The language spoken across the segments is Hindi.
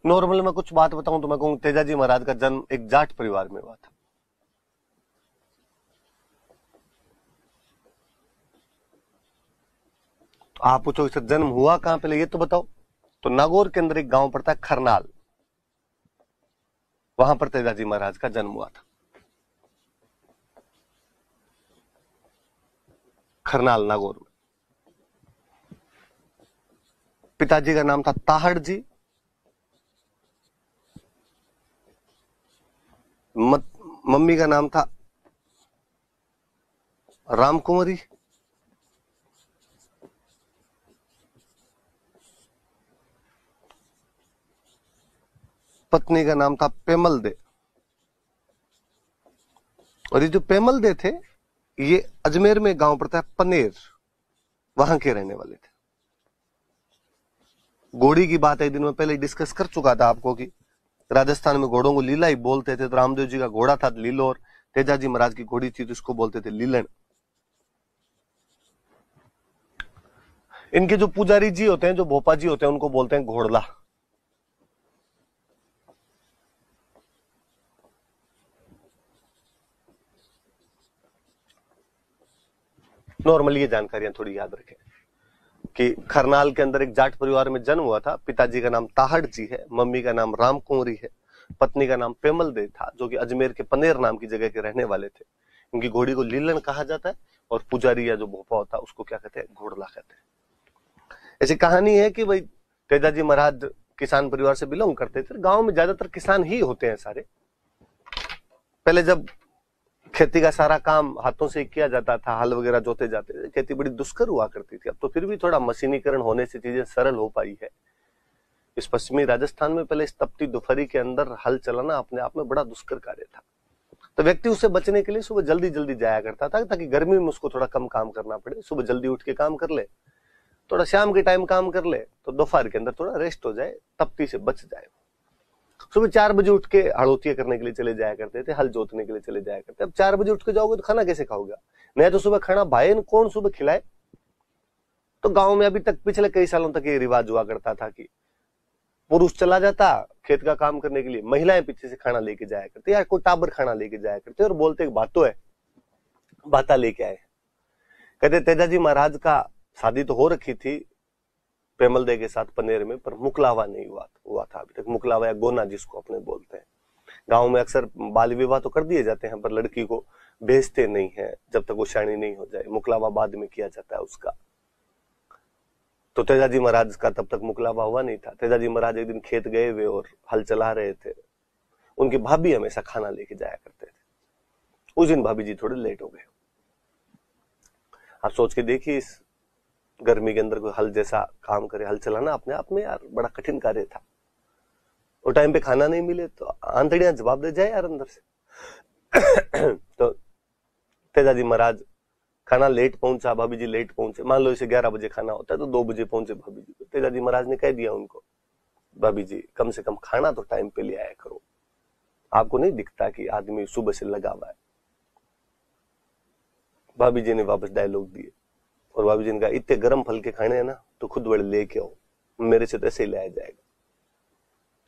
नॉर्मल मैं कुछ बात बताऊं तो मैं कहूँ तेजाजी महाराज का जन्म एक जाट परिवार में हुआ था। तो आप पूछो इसका जन्म हुआ कहां, पहले ये तो बताओ। तो नागौर के अंदर एक गांव पड़ता है खरनाल, वहां पर तेजाजी महाराज का जन्म हुआ था। खरनाल नागौर में। पिताजी का नाम था ताहड़ जी, मम्मी का नाम था रामकुमारी, पत्नी का नाम था पेमल दे। और ये जो पेमल दे थे ये अजमेर में गांव पड़ता है पनेर, वहां के रहने वाले थे। घोड़ी की बात एक दिन में पहले डिस्कस कर चुका था आपको कि राजस्थान में घोड़ों को लीला ही बोलते थे। तो रामदेव जी का घोड़ा था लीलो और तेजाजी महाराज की घोड़ी थी तो इसको बोलते थे लीलन। इनके जो पुजारी जी होते हैं, जो भोपा जी होते हैं, उनको बोलते हैं घोड़ला। नॉर्मली ये जानकारियां थोड़ी याद रखें कि खरनाल के अंदर एक जाट परिवार में जन्म हुआ था। पिताजी का नाम ताहड़ जी है, मम्मी का नाम राम कुंवरी है, पत्नी का नाम पेमल दे था, जो कि अजमेर के पनेर नाम की जगह के रहने वाले थे। उनकी घोड़ी को लीलन कहा जाता है और पुजारी या जो भोपा होता है उसको क्या कहते हैं, घोड़ला कहते हैं। ऐसी कहानी है कि भाई तेजाजी महाराज किसान परिवार से बिलोंग करते थे। गांव में ज्यादातर किसान ही होते हैं सारे। पहले जब खेती का सारा काम हाथों से किया जाता था, हल वगैरह जोते जाते थे, खेती बड़ी दुष्कर हुआ करती थी। अब तो फिर भी थोड़ा मशीनीकरण होने से चीजें सरल हो पाई है। इस पश्चिमी राजस्थान में पहले इस तपती दोपहरी के अंदर हल चलाना अपने आप में बड़ा दुष्कर कार्य था। तो व्यक्ति उससे बचने के लिए सुबह जल्दी जल्दी जाया करता था ताकि गर्मी में उसको थोड़ा कम काम करना पड़े। सुबह जल्दी उठ के काम कर ले, थोड़ा शाम के टाइम काम कर ले, तो दोपहर के अंदर थोड़ा रेस्ट हो जाए, तपती से बच जाए। सुबह 4 बजे उठ के हड़ोतिया करने के लिए चले जाया करते थे, हल जोतने के लिए चले जाया करते। अब 4 बजे उठ के जाओगे तो खाना कैसे खाओगे? नहीं तो सुबह खाना भाई ने कौन सुबह खिलाए। तो गांव में अभी तक पिछले कई सालों तक ये रिवाज हुआ करता था कि पुरुष चला जाता खेत का काम करने के लिए, महिलाएं पीछे से खाना लेके जाया करती, या कोई टाबर खाना लेके जाया करते और बोलते बातो है, बाता लेके आए। कहते तेजाजी महाराज का शादी तो हो रखी थी पेमल दे के साथ पनेर में, पर मुकलावा नहीं हुआ था अभी तक। मुकलावा या गोना जिसको अपने बोलते हैं। गांव में अक्सर बाल विवाह तो कर दिए जाते हैं पर लड़की को भेजते नहीं है जब तक वो शाणी नहीं हो जाए। मुकलावा बाद में किया जाता है उसका। तो तेजाजी महाराज का तब तक मुकलावा हुआ नहीं था। तेजाजी महाराज एक दिन खेत गए हुए और हल चला रहे थे। उनकी भाभी हमेशा खाना लेके जाया करते थे। उस दिन भाभी जी थोड़े लेट हो गए। आप सोच के देखिए, इस गर्मी के अंदर कोई हल जैसा काम करे, हल चलाना अपने आप में यार बड़ा कठिन कार्य था। और टाइम पे खाना नहीं मिले तो आंतड़ियां जवाब दे जाए यार अंदर से। तो तेजाजी महाराज खाना लेट पहुंचा, भाभी जी लेट पहुंचे। मान लो इसे 11 बजे खाना होता है तो 2 बजे पहुंचे भाभी जी। तो तेजाजी महाराज ने कह दिया उनको, भाभी जी कम से कम खाना तो टाइम पे ले आया करो, आपको नहीं दिखता कि आदमी सुबह से लगा हुआ है। भाभी जी ने वापस डायलॉग दिए और भाभी जी ने कहा, इतने गर्म फल के खाने हैं ना तो खुद बड़े लेके आओ, मेरे से तो ऐसे ही लाया जाएगा।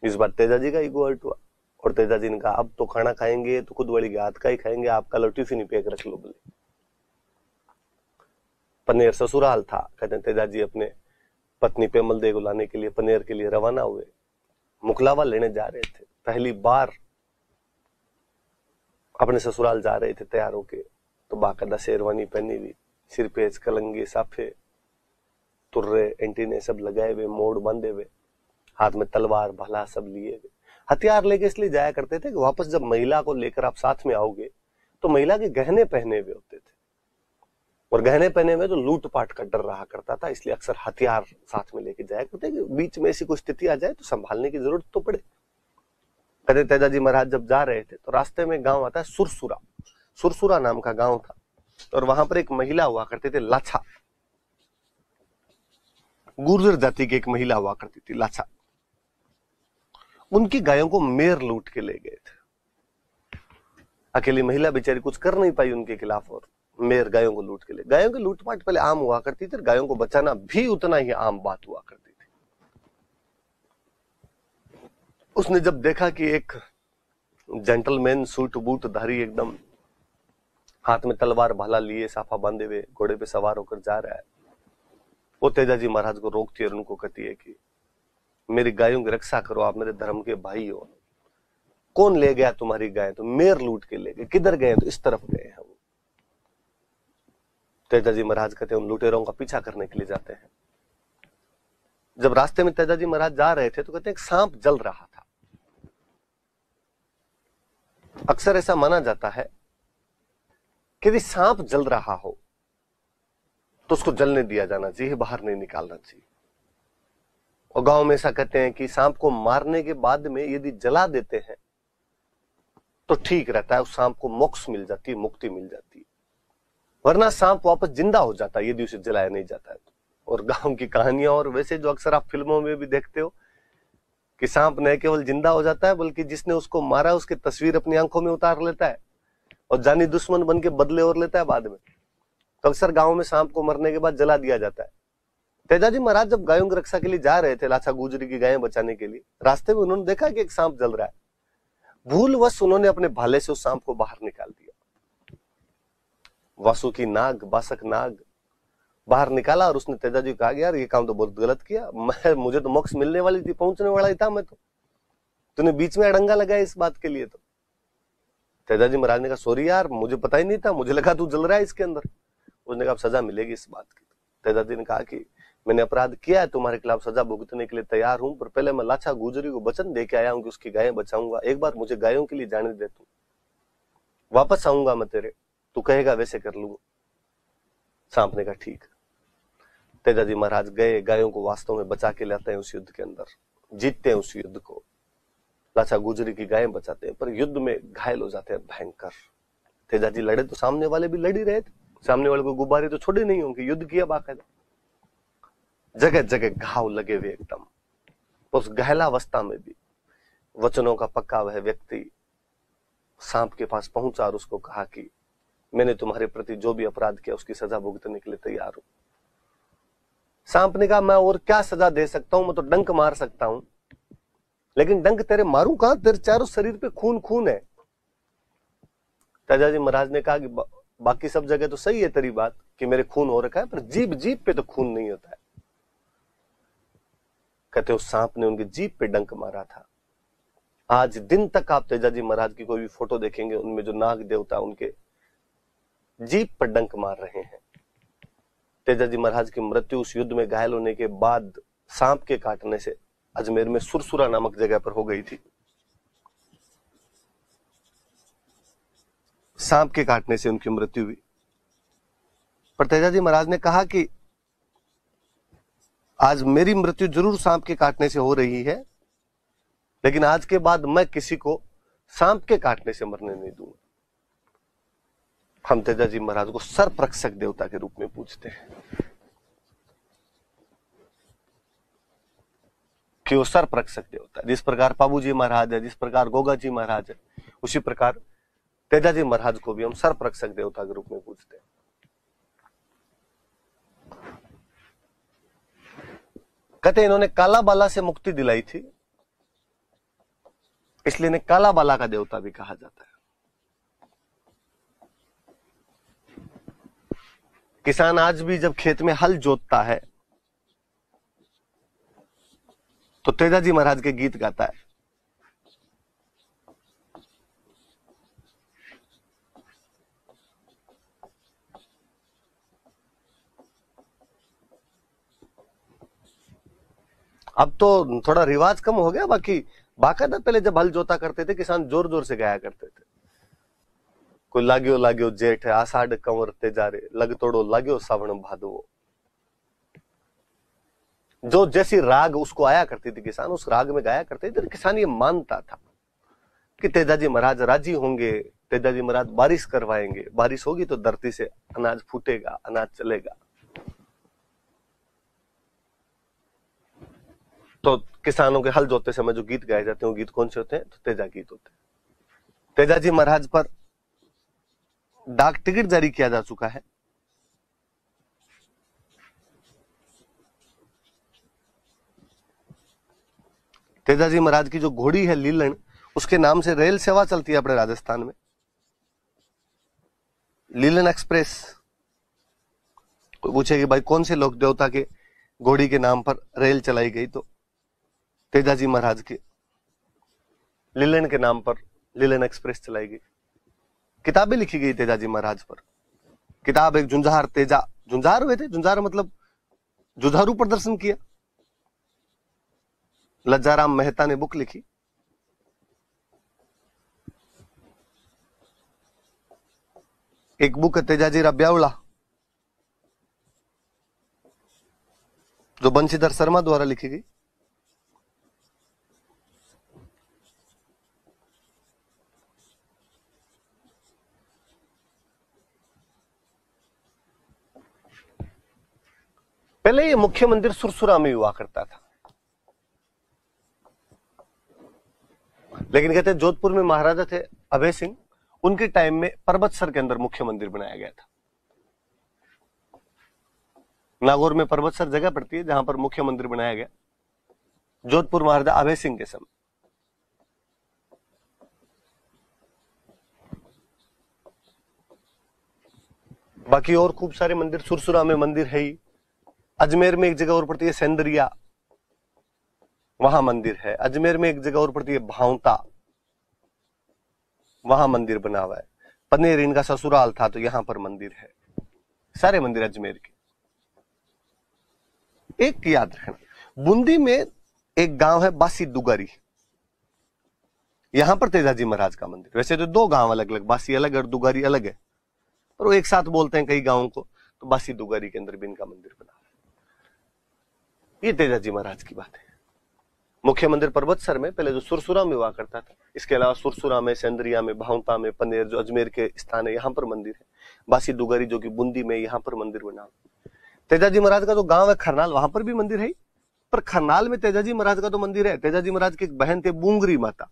इस बार तेजाजी का ईगो हर्ट हुआ और तेजाजी ने कहा, अब तो खाना खाएंगे तो खुद बड़ी के हाथ का ही खाएंगे, आपका लो टिफिन ही पैक रख लो बोले। पनेर ससुराल था। कहते हैं तेजाजी अपने पत्नी पेमल दे को लाने के लिए पनेर के लिए रवाना हुए। मुकलावा लेने जा रहे थे, पहली बार अपने ससुराल जा रहे थे तैयार होके। तो बाकायदा शेरवानी पहनी हुई, सिर पे कलंगे साफे, तुर्रे एंटीने सब लगाए हुए, मोड़ बांधे हुए, हाथ में तलवार भाला सब लिए हुए। हथियार लेके इसलिए जाया करते थे कि वापस जब महिला को लेकर आप साथ में आओगे तो महिला के गहने पहने हुए होते थे और गहने पहने हुए तो लूटपाट का डर रहा करता था। इसलिए अक्सर हथियार साथ में लेके जाया करते कि बीच में ऐसी कोई स्थिति आ जाए तो संभालने की जरूरत तो पड़े। कहते तेजाजी महाराज जब जा रहे थे तो रास्ते में गांव आता है सुरसुरा। सुरसुरा नाम का गांव था और वहां पर एक महिला हुआ करते थे लाछा। गुर्जर जाति की एक महिला हुआ करती थी लाछा। उनकी गायों को मेर लूट के ले गए थे। अकेली महिला बेचारी कुछ कर नहीं पाई उनके खिलाफ और मेर गायों को लूट के ले। गायों की लूटपाट पहले आम हुआ करती थी, गायों को बचाना भी उतना ही आम बात हुआ करती थी। उसने जब देखा कि एक जेंटलमैन सूट बूट धारी एकदम हाथ में तलवार भाला लिए साफा बांधे हुए घोड़े पे सवार होकर जा रहा है, वो तेजाजी महाराज को रोकती है और उनको कहती है कि मेरी गायों की रक्षा करो, आप मेरे धर्म के भाई हो। कौन ले गया तुम्हारी गाय? तो मेर लूट के ले गए। किधर गए? तो इस तरफ गए हैं वो। तेजाजी महाराज कहते हैं हम लुटेरों का पीछा करने के लिए जाते हैं। जब रास्ते में तेजाजी महाराज जा रहे थे तो कहते हैं एक सांप जल रहा था। अक्सर ऐसा माना जाता है कि यदि सांप जल रहा हो तो उसको जलने दिया जाना चाहिए, बाहर नहीं निकालना चाहिए। और गांव में ऐसा कहते हैं कि सांप को मारने के बाद में यदि जला देते हैं तो ठीक रहता है, उस सांप को मोक्ष मिल जाती है, मुक्ति मिल जाती है। वरना सांप वापस जिंदा हो जाता है यदि उसे जलाया नहीं जाता है तो। और गांव की कहानियां और वैसे जो अक्सर आप फिल्मों में भी देखते हो कि सांप न केवल जिंदा हो जाता है बल्कि जिसने उसको मारा उसकी तस्वीर अपनी आंखों में उतार लेता है और जानी दुश्मन बन के बदले और लेता है बाद में। तो अक्सर गांव में सांप को मरने के बाद जला दिया जाता है। तेजाजी महाराज जब गायों की रक्षा के लिए जा रहे थे, लाचा गुजरी की गायें बचाने के लिए, रास्ते में उन्होंने देखा कि एक सांप जल रहा है। भूलवश उन्होंने अपने भाले से उस सांप को बाहर निकाल दिया। वासुकी नाग, बासक नाग बाहर निकाला और उसने तेजाजी को कहा यार ये काम तो बहुत गलत किया, मुझे तो मोक्ष मिलने वाली थी, पहुंचने वाला ही था मैं तो, तूने बीच में अड़ंगा लगाया इस बात के लिए। तो तेजाजी महाराज ने कहा सॉरी यार, मुझे पता ही नहीं था, मुझे लगा तू जल रहा है इसके अंदर। उसने कहा सजा मिलेगी इस बात की। तेजाजी ने कहा कि मैंने अपराध किया है, तुम्हारे खिलाफ सजा भुगतने के लिए तैयार हूं, पर पहले मैं लाचा गुजरी को वचन दे के आया हूं कि उसकी गायें बचाऊंगा। एक बार मुझे गायों के लिए जाने दे, तू वापस आऊंगा मैं तेरे, तू कहेगा वैसे कर लूंगा। सांप ने कहा ठीक। तेजाजी महाराज गए, गायों को वास्तव में बचा के लाते हैं उस युद्ध के अंदर, जीतते हैं उस युद्ध को, लाचा गुजरी की गायें बचाते हैं, पर युद्ध में घायल हो जाते हैं भयंकर। तेजाजी लड़े तो सामने वाले भी लड़ ही रहे थे, सामने वाले को गुब्बारे तो छोड़े नहीं होंगे, युद्ध किया बाकायदा, जगह जगह घाव लगे हुए एकदम। उस घायलावस्था में भी वचनों का पक्का वह व्यक्ति सांप के पास पहुंचा और उसको कहा कि मैंने तुम्हारे प्रति जो भी अपराध किया उसकी सजा भुगतने के लिए तैयार हूं। सांप ने कहा मैं और क्या सजा दे सकता हूं, मैं तो डंक मार सकता हूं, लेकिन डंक तेरे मारूं कहां, तेरे चारों शरीर पे खून खून है। तेजाजी महाराज ने कहा कि बाकी सब जगह तो सही है तेरी बात कि मेरे खून हो रखा है, पर जीभ जीभ पे तो खून नहीं होता है। कहते उस सांप ने उनकी जीभ पे डंक मारा था। आज दिन तक आप तेजाजी महाराज की कोई भी फोटो देखेंगे, उनमें जो नाग देवता उनके जीभ पर डंक मार रहे हैं। तेजाजी महाराज की मृत्यु उस युद्ध में घायल होने के बाद सांप के काटने से अजमेर में सुरसुरा नामक जगह पर हो गई थी। सांप के काटने से उनकी मृत्यु हुई। पर तेजाजी महाराज ने कहा कि आज मेरी मृत्यु जरूर सांप के काटने से हो रही है, लेकिन आज के बाद मैं किसी को सांप के काटने से मरने नहीं दूंगा। हम तेजाजी महाराज को सर्परक्षक देवता के रूप में पूजते हैं कि वो सर्परक्षक देवता, जिस प्रकार पाबूजी महाराज है, जिस प्रकार गोगाजी महाराज है, उसी प्रकार तेजाजी महाराज को भी हम सर्परक्षक देवता के रूप में पूजते हैं। कहते इन्होंने काला बाला से मुक्ति दिलाई थी, इसलिए इन्हें काला बाला का देवता भी कहा जाता है। किसान आज भी जब खेत में हल जोतता है तो तेजाजी महाराज के गीत गाता है। अब तो थोड़ा रिवाज कम हो गया, बाकी बाकायदा पहले जब हल जोता करते थे किसान जोर जोर से गाया करते थे। कोई लाग्यो लाग्यो जेठ आषाढ़ कंवर तेजारे, लग तोड़ो लाग्यो सावण भादवो। जो जैसी राग उसको आया करती थी किसान उस राग में गाया करते थे। किसान ये मानता था कि तेजाजी महाराज राजी होंगे, तेजाजी महाराज बारिश करवाएंगे, बारिश होगी तो धरती से अनाज फूटेगा, अनाज चलेगा। तो किसानों के हल जोतते समय जो गीत गाए जाते हैं वो गीत कौन से होते हैं? तो तेजा गीत होते हैं। तेजाजी महाराज पर डाक टिकट जारी किया जा चुका है। तेजाजी महाराज की जो घोड़ी है लीलन, उसके नाम से रेल सेवा चलती है अपने राजस्थान में, लीलन एक्सप्रेस। कोई पूछे कि भाई कौन से लोक देवता के घोड़ी के नाम पर रेल चलाई गई, तो तेजाजी महाराज के लीलन के नाम पर लीलन एक्सप्रेस चलाई गई। किताबें लिखी गई तेजाजी महाराज पर। किताब एक झुंझार तेजा, झुंझार हुए थे, झुंझार मतलब जुझारू प्रदर्शन किया। लज्जाराम मेहता ने बुक लिखी। एक बुक है तेजाजी रा ब्यावला, जो बंशीधर शर्मा द्वारा लिखी गई। पहले ये मुख्य मंदिर सुरसुरा में हुआ करता था, लेकिन कहते हैं जोधपुर में महाराजा थे अभय सिंह, उनके टाइम में पर्वतसर के अंदर मुख्य मंदिर बनाया गया था। नागौर में पर्वतसर जगह पड़ती है जहां पर मुख्य मंदिर बनाया गया, जोधपुर महाराजा अभय सिंह के समय। बाकी और खूब सारे मंदिर, सुरसुरा में मंदिर है ही, अजमेर में एक जगह और पड़ती है सेंदरिया, वहां मंदिर है। अजमेर में एक जगह और पड़ती है भावता, वहां मंदिर बना हुआ है। पनेर इनका ससुराल था, तो यहां पर मंदिर है। सारे मंदिर अजमेर के। एक याद रखना, बूंदी में एक गांव है बासी दुगारी, यहां पर तेजाजी महाराज का मंदिर। वैसे तो दो गांव अलग अलग, बासी अलग और दुगारी अलग है, पर वो एक साथ बोलते हैं कई गांवों को, तो बासी दुगारी के अंदर भी इनका मंदिर बना है। ये तेजाजी महाराज की बात है। मुख्य मंदिर पर्वतसर में पहले जो सुरसुरा में हुआ करता था, इसके अलावा सुरसुरा में, सेंदरिया में, भावता में, पनेर जो अजमेर के स्थान है, यहाँ पर मंदिर है। बासी दुगारी जो कि बूंदी में, यहाँ पर मंदिर बना। तेजाजी महाराज का जो गांव है खरनाल, वहां पर भी मंदिर है, पर खरनाल में तेजाजी महाराज का तो मंदिर है। तेजाजी महाराज की एक बहन थे बूंगरी माता,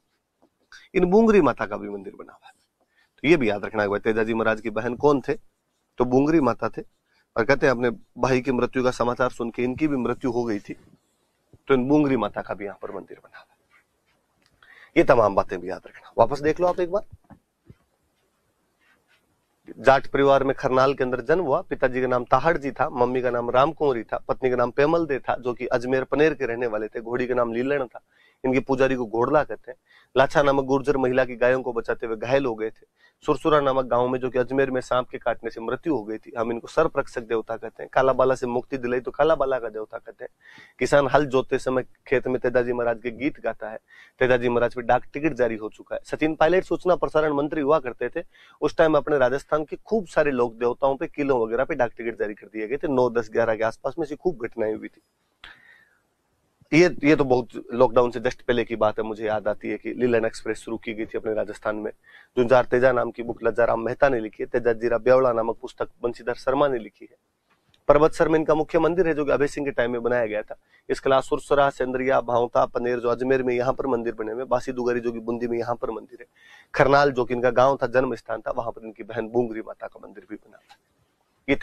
इन बूंगरी माता का भी मंदिर बना हुआ है। तो ये भी याद रखना है, तेजाजी महाराज की बहन कौन थे, तो बूंगरी माता थे। और कहते हैं अपने भाई की मृत्यु का समाचार सुन के इनकी भी मृत्यु हो गई थी, तो इन बूंगरी माता का भी यहां पर मंदिर बना हुआ है। ये तमाम बातें भी याद रखना। वापस देख लो आप एक बार। जाट परिवार में खरनाल के अंदर जन्म हुआ। पिताजी का नाम ताहड़ जी था, मम्मी का नाम राम कुंवरी था, पत्नी का नाम पेमल दे था, जो कि अजमेर पनेर के रहने वाले थे। घोड़ी का नाम लीलन था, इनके पुजारी को घोड़ला कहते हैं। लाछा नामक गुर्जर महिला की गायों को बचाते हुए घायल हो गए थे। सुरसुरा नामक गांव में, जो कि अजमेर में सांप के काटने से मृत्यु हो गई थी, हम इनको सर्परक्षक देवता कहते हैं। काला बाला से मुक्ति दिलाई तो काला बाला का देवता कहते हैं। किसान हल जोतते समय खेत में तेजाजी महाराज के गीत गाता है। तेजाजी महाराज पे डाक टिकट जारी हो चुका है। सचिन पायलट सूचना प्रसारण मंत्री हुआ करते थे, उस टाइम अपने राजस्थान के खूब सारे लोक देवताओं पे, किलों वगैरह पे डाक टिकट जारी कर दिए गए थे। 9, 10, 11 के आसपास में से खूब घटनाएं हुई थी। ये तो बहुत लॉकडाउन से जस्ट पहले की बात है। मुझे याद आती है कि लीलन एक्सप्रेस शुरू की गई थी अपने राजस्थान में। झुंझार तेजा नाम की बुक लज्जाराम मेहता ने लिखी है। तेजाजी रा ब्यावला नामक पुस्तक बंशीधर शर्मा ने लिखी है। पर्वतसर में इनका मुख्य मंदिर है, जो कि अभय सिंह के टाइम में बनाया गया था। इसके अलावा सुरसुरा, सेंदरिया, भावता, पनेर जो अजमेर में, यहाँ पर मंदिर बने हुए। बासी दुगारी जो कि बूंदी में, यहाँ पर मंदिर है। खरनाल जो कि इनका गांव था, जन्म स्थान था, वहां पर इनकी बहन बूंगरी माता का मंदिर भी बना था। ये